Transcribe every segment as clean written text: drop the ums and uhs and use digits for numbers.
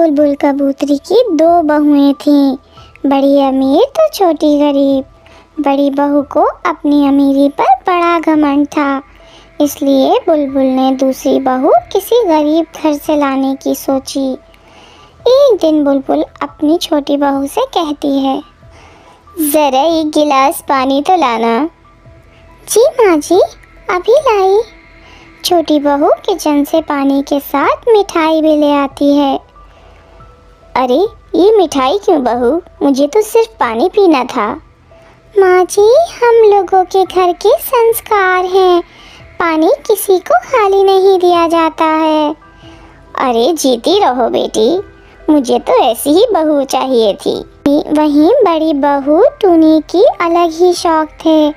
बुलबुल कबूतरी की दो बहुएं थीं, बड़ी अमीर तो छोटी गरीब। बड़ी बहू को अपनी अमीरी पर बड़ा घमंड था, इसलिए बुलबुल ने दूसरी बहू किसी गरीब घर से लाने की सोची। एक दिन बुलबुल अपनी छोटी बहू से कहती है, ज़रा एक गिलास पानी तो लाना। जी माँ जी, अभी लाई। छोटी बहू किचन से पानी के साथ मिठाई भी ले आती है। अरे ये मिठाई क्यों बहू, मुझे तो सिर्फ पानी पीना था। माँ जी, हम लोगों के घर के संस्कार हैं, पानी किसी को खाली नहीं दिया जाता है। अरे जीती रहो बेटी, मुझे तो ऐसी ही बहू चाहिए थी। वहीं बड़ी बहू टूनी की अलग ही शौक थे।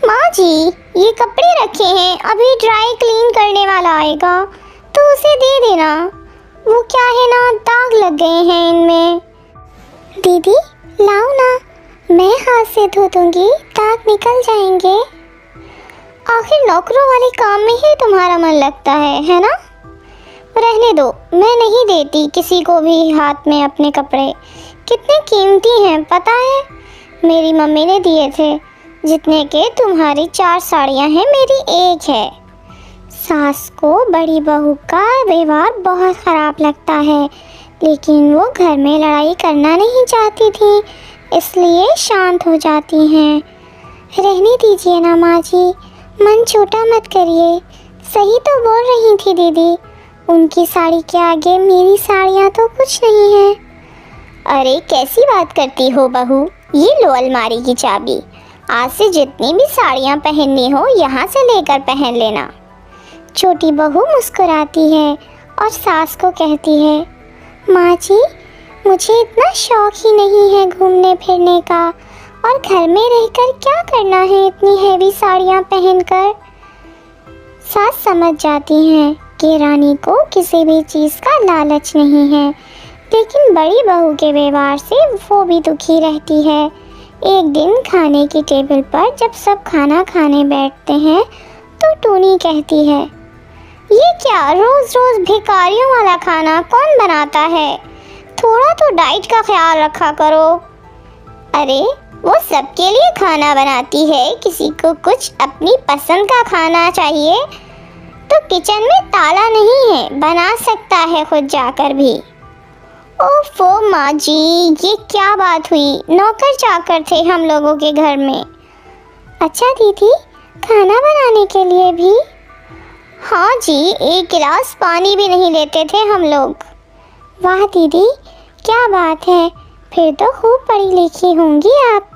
माँ जी, ये कपड़े रखे हैं, अभी ड्राई क्लीन करने वाला आएगा तो उसे दे देना। वो क्या है ना, दाग लग गए हैं इनमें। दीदी लाओ ना, मैं हाथ से धो दूंगी, दाग निकल जाएंगे। आखिर नौकरों वाले काम में ही तुम्हारा मन लगता है ना? रहने दो, मैं नहीं देती किसी को भी हाथ में अपने कपड़े। कितने कीमती हैं पता है, मेरी मम्मी ने दिए थे। जितने के तुम्हारी 4 साड़ियाँ हैं, मेरी एक है। सास को बड़ी बहू का व्यवहार बहुत ख़राब लगता है, लेकिन वो घर में लड़ाई करना नहीं चाहती थी, इसलिए शांत हो जाती हैं। रहने दीजिए ना माँ जी, मन छोटा मत करिए। सही तो बोल रही थी दीदी, उनकी साड़ी के आगे मेरी साड़ियाँ तो कुछ नहीं है। अरे कैसी बात करती हो बहू, ये लो अलमारी की चाबी। आज से जितनी भी साड़ियाँ पहननी हो यहाँ से लेकर पहन लेना। छोटी बहू मुस्कुराती है और सास को कहती है, माँ जी, मुझे इतना शौक ही नहीं है घूमने फिरने का, और घर में रहकर क्या करना है इतनी हैवी साड़ियाँ पहनकर। सास समझ जाती हैं कि रानी को किसी भी चीज़ का लालच नहीं है, लेकिन बड़ी बहू के व्यवहार से वो भी दुखी रहती है। एक दिन खाने की टेबल पर जब सब खाना खाने बैठते हैं तो टूनी कहती है, ये क्या रोज़ रोज़ भिखारियों वाला खाना कौन बनाता है? थोड़ा तो डाइट का ख्याल रखा करो। अरे वो सबके लिए खाना बनाती है, किसी को कुछ अपनी पसंद का खाना चाहिए तो किचन में ताला नहीं है, बना सकता है खुद जाकर भी। ओफो माँ जी, ये क्या बात हुई, नौकर चाकर थे हम लोगों के घर में। अच्छा दीदी, खाना बनाने के लिए भी? हाँ जी, एक गिलास पानी भी नहीं लेते थे हम लोग। वाह दीदी, क्या बात है, फिर तो खूब पढ़ी लिखी होंगी आप।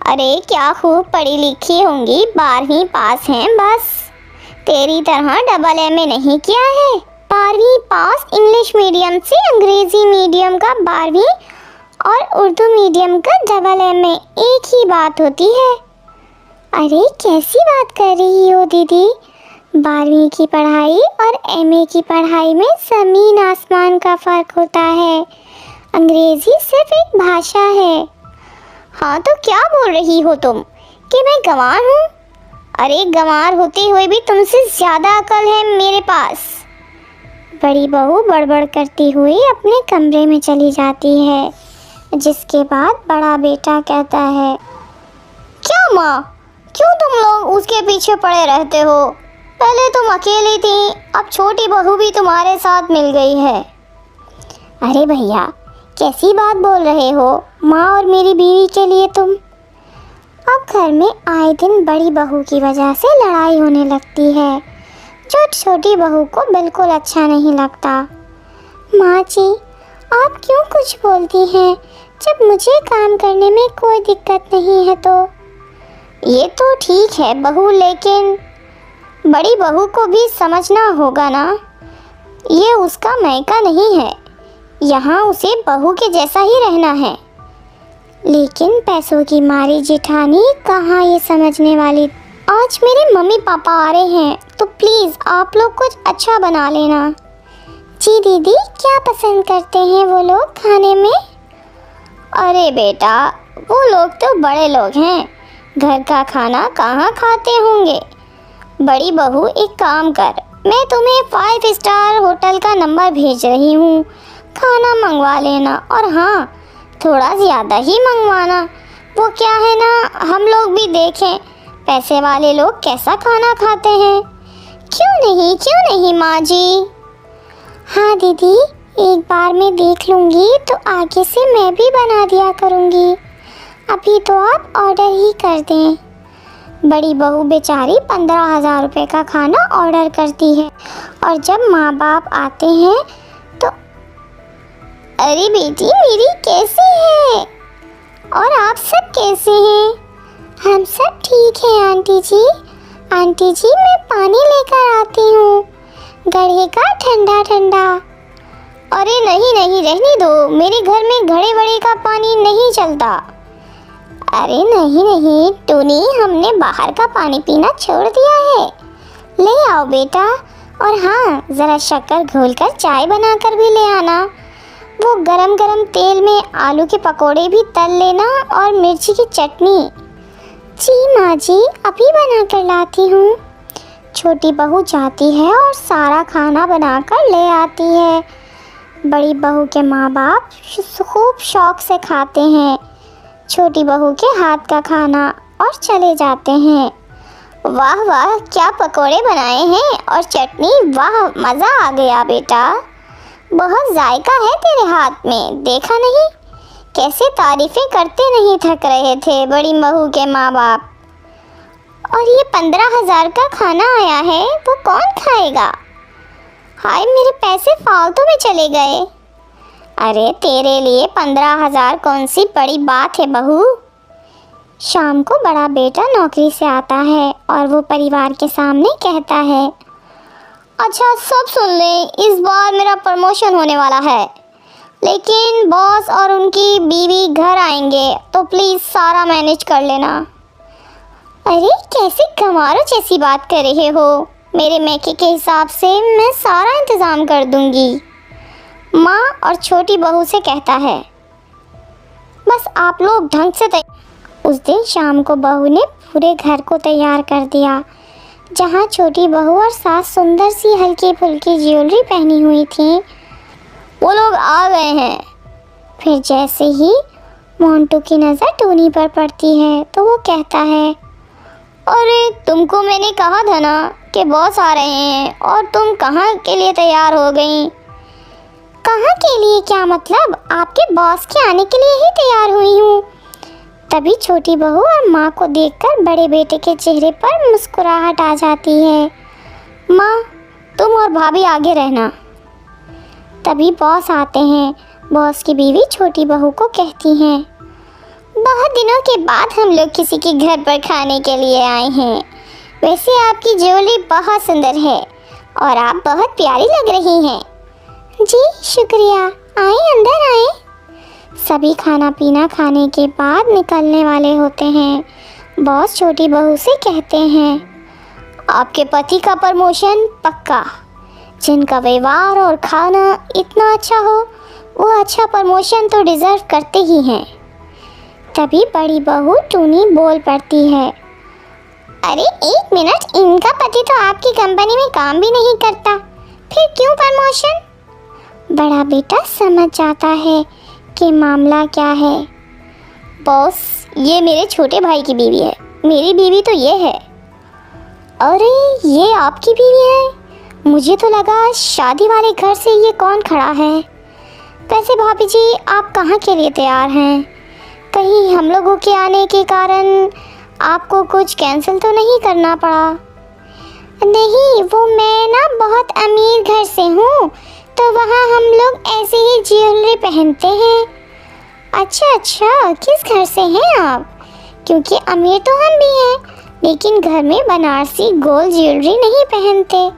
अरे क्या खूब पढ़ी लिखी होंगी, 12वीं पास हैं बस। तेरी तरह डबल एमए नहीं किया है। 12वीं पास इंग्लिश मीडियम से अंग्रेजी मीडियम का 12वीं और उर्दू मीडियम का डबल एमए एक ही बात होती है। अरे कैसी बात कर रही हो दीदी, 12वीं की पढ़ाई और एमए की पढ़ाई में ज़मीन आसमान का फ़र्क होता है। अंग्रेज़ी सिर्फ एक भाषा है। हाँ तो क्या बोल रही हो तुम कि मैं गंवार हूँ? अरे गंवार होते हुए भी तुमसे ज़्यादा अकल है मेरे पास। बड़ी बहू बड़बड़ करती हुई अपने कमरे में चली जाती है, जिसके बाद बड़ा बेटा कहता है, क्या माँ, क्यों तुम लोग उसके पीछे पड़े रहते हो? पहले तुम अकेली थी, अब छोटी बहू भी तुम्हारे साथ मिल गई है। अरे भैया, कैसी बात बोल रहे हो, माँ और मेरी बीवी के लिए तुम। अब घर में आए दिन बड़ी बहू की वजह से लड़ाई होने लगती है, जो छोटी बहू को बिल्कुल अच्छा नहीं लगता। माँ जी, आप क्यों कुछ बोलती हैं, जब मुझे काम करने में कोई दिक्कत नहीं है तो। ये तो ठीक है बहू, लेकिन बड़ी बहू को भी समझना होगा ना, ये उसका मायका नहीं है, यहाँ उसे बहू के जैसा ही रहना है। लेकिन पैसों की मारी जेठानी कहाँ ये समझने वाली। आज मेरे मम्मी पापा आ रहे हैं, तो प्लीज़ आप लोग कुछ अच्छा बना लेना। जी दीदी, क्या पसंद करते हैं वो लोग खाने में? अरे बेटा, वो लोग तो बड़े लोग हैं, घर का खाना कहाँ खाते होंगे। बड़ी बहू एक काम कर, मैं तुम्हें 5 स्टार होटल का नंबर भेज रही हूँ, खाना मंगवा लेना, और हाँ, थोड़ा ज़्यादा ही मंगवाना। वो क्या है ना, हम लोग भी देखें पैसे वाले लोग कैसा खाना खाते हैं। क्यों नहीं माँ जी। हाँ दीदी, एक बार मैं देख लूँगी तो आगे से मैं भी बना दिया करूँगी। अभी तो आप ऑर्डर ही कर दें। बड़ी बहू बेचारी 15,000 रुपये का खाना ऑर्डर करती है, और जब माँ बाप आते हैं तो अरे बेटी मेरी कैसी है, और आप सब कैसे हैं? हम सब ठीक हैं आंटी जी। आंटी जी मैं पानी लेकर आती हूँ, गढ़े का ठंडा ठंडा। अरे नहीं नहीं, रहने दो, मेरे घर में घड़े वड़े का पानी नहीं चलता। अरे नहीं नहीं टूनी, हमने बाहर का पानी पीना छोड़ दिया है। ले आओ बेटा, और हाँ ज़रा शक्कर घोलकर चाय बनाकर भी ले आना। वो गरम गरम तेल में आलू के पकोड़े भी तल लेना, और मिर्ची की चटनी। जी माँ जी, अभी बना कर लाती हूँ। छोटी बहू जाती है और सारा खाना बनाकर ले आती है। बड़ी बहू के माँ बाप खूब शौक से खाते हैं छोटी बहू के हाथ का खाना, और चले जाते हैं। वाह वाह, क्या पकोड़े बनाए हैं, और चटनी, वाह मज़ा आ गया बेटा। बहुत जायका है तेरे हाथ में, देखा नहीं कैसे तारीफ़ें करते नहीं थक रहे थे बड़ी बहू के माँ बाप। और ये 15,000 का खाना आया है, वो कौन खाएगा? हाय मेरे पैसे फालतू में चले गए। अरे तेरे लिए 15,000 कौन सी बड़ी बात है बहू। शाम को बड़ा बेटा नौकरी से आता है और वो परिवार के सामने कहता है, अच्छा सब सुन लें, इस बार मेरा प्रमोशन होने वाला है, लेकिन बॉस और उनकी बीवी घर आएंगे, तो प्लीज़ सारा मैनेज कर लेना। अरे कैसी गंवारों जैसी बात कर रहे हो, मेरे मैके के हिसाब से मैं सारा इंतज़ाम कर दूंगी। माँ और छोटी बहू से कहता है, बस आप लोग ढंग से उस दिन शाम को बहू ने पूरे घर को तैयार कर दिया। जहाँ छोटी बहू और सास सुंदर सी हल्की फुल्की ज्वेलरी पहनी हुई थी, वो लोग आ गए हैं। फिर जैसे ही मोंटू की नज़र टूनी पर पड़ती है तो वो कहता है, अरे तुमको मैंने कहा था ना कि बॉस आ रहे हैं, और तुम कहाँ के लिए तैयार हो गई? कहाँ के लिए क्या मतलब, आपके बॉस के आने के लिए ही तैयार हुई हूँ। तभी छोटी बहू और माँ को देखकर बड़े बेटे के चेहरे पर मुस्कुराहट आ जाती है। माँ तुम और भाभी आगे रहना। तभी बॉस आते हैं। बॉस की बीवी छोटी बहू को कहती हैं, बहुत दिनों के बाद हम लोग किसी के घर पर खाने के लिए आए हैं। वैसे आपकी ज्वेलरी बहुत सुंदर है और आप बहुत प्यारी लग रही हैं। जी शुक्रिया, आए अंदर आए। सभी खाना पीना खाने के बाद निकलने वाले होते हैं। बॉस छोटी बहू से कहते हैं, आपके पति का प्रमोशन पक्का। जिनका व्यवहार और खाना इतना अच्छा हो, वो अच्छा प्रमोशन तो डिज़र्व करते ही हैं। तभी बड़ी बहू टूनी बोल पड़ती है, अरे एक मिनट, इनका पति तो आपकी कंपनी में काम भी नहीं करता, फिर क्यों प्रमोशन? बड़ा बेटा समझ जाता है कि मामला क्या है। बॉस ये मेरे छोटे भाई की बीवी है, मेरी बीवी तो ये है। अरे ये आपकी बीवी है? मुझे तो लगा शादी वाले घर से ये कौन खड़ा है। वैसे भाभी जी आप कहाँ के लिए तैयार हैं? कहीं हम लोगों के आने के कारण आपको कुछ कैंसिल तो नहीं करना पड़ा? नहीं, वो मैं ना बहुत अमीर घर से हूँ, तो वहाँ हम लोग ऐसे ही ज्वेलरी पहनते हैं। अच्छा, किस घर से हैं आप? क्योंकि अमीर तो हम भी हैं, लेकिन घर में बनारसी गोल्ड ज्वेलरी नहीं पहनते।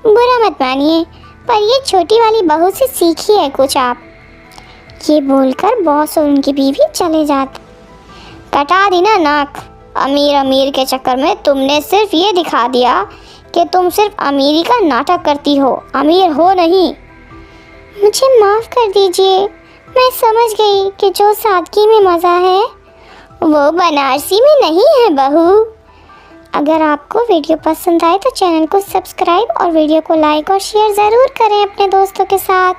बुरा मत मानिए, पर ये छोटी वाली बहू से सीखी है कुछ आप। ये बोलकर बॉस और उनकी बीवी चले जाते। कटा दी ना नाक। अमीर के चक्कर में तुमने सिर्फ ये दिखा दिया कि तुम सिर्फ अमीरी का नाटक करती हो, अमीर हो नहीं। मुझे माफ़ कर दीजिए, मैं समझ गई कि जो सादगी में मज़ा है वो बनारसी में नहीं है बहू। अगर आपको वीडियो पसंद आए तो चैनल को सब्सक्राइब और वीडियो को लाइक और शेयर ज़रूर करें अपने दोस्तों के साथ।